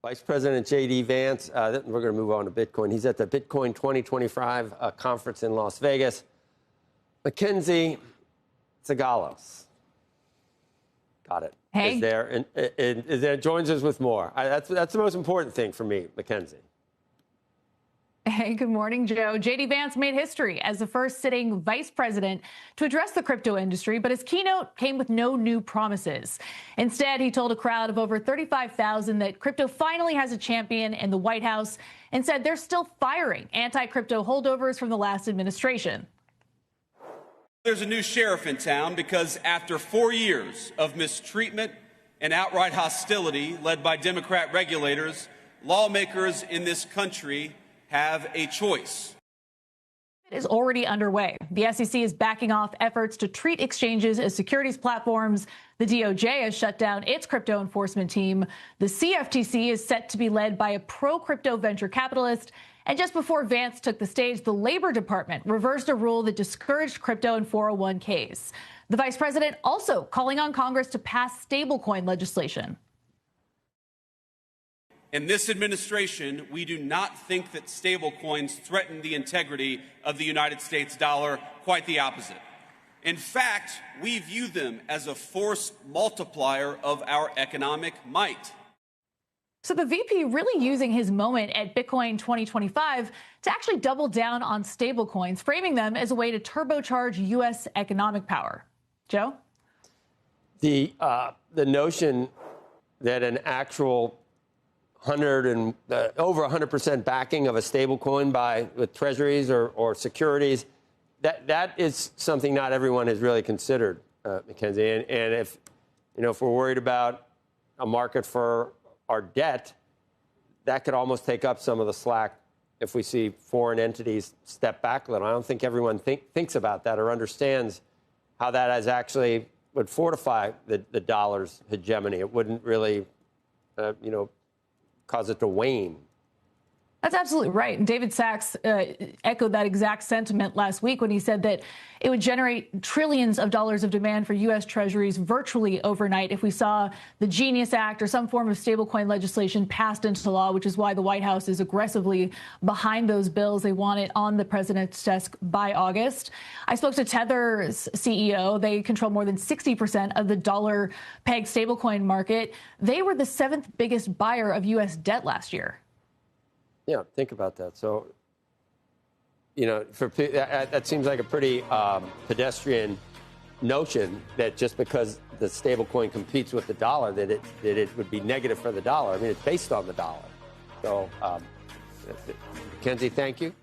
Vice President J.D. Vance, we're going to move on to Bitcoin. He's at the Bitcoin 2025 conference in Las Vegas. MacKenzie, Sigalos. Got it. Hey. Is there, joins us with more. That's the most important thing for me, MacKenzie. Hey, good morning, Joe. J.D. Vance made history as the first sitting vice president to address the crypto industry, but his keynote came with no new promises. Instead, he told a crowd of over 35,000 that crypto finally has a champion in the White House and said they're still firing anti-crypto holdovers from the last administration. There's a new sheriff in town because after 4 years of mistreatment and outright hostility led by Democrat regulators, lawmakers in this country have a choice. It is already underway. The SEC is backing off efforts to treat exchanges as securities platforms. The DOJ has shut down its crypto enforcement team. The CFTC is set to be led by a pro-crypto venture capitalist. And just before Vance took the stage, the Labor Department reversed a rule that discouraged crypto and 401ks. The vice president also calling on Congress to pass stablecoin legislation. In this administration, we do not think that stablecoins threaten the integrity of the United States dollar, quite the opposite. In fact, we view them as a force multiplier of our economic might. So the VP really using his moment at Bitcoin 2025 to actually double down on stablecoins, framing them as a way to turbocharge U.S. economic power. Joe? The notion that an actual over 100% backing of a stable coin with treasuries or securities, that is something not everyone has really considered, MacKenzie. And if we're worried about a market for our debt, that could almost take up some of the slack if we see foreign entities step back a little. I don't think everyone thinks about that or understands how that actually would fortify the dollar's hegemony. It wouldn't really, cause it to wane. That's absolutely right. And David Sachs echoed that exact sentiment last week when he said that it would generate trillions of dollars of demand for U.S. treasuries virtually overnight if we saw the Genius Act or some form of stablecoin legislation passed into law, which is why the White House is aggressively behind those bills. They want it on the president's desk by August. I spoke to Tether's CEO. They control more than 60% of the dollar-pegged stablecoin market. They were the 7th biggest buyer of U.S. debt last year. Yeah, think about that. So, that seems like a pretty pedestrian notion that just because the stablecoin competes with the dollar, that it would be negative for the dollar. I mean, it's based on the dollar. So, MacKenzie, thank you.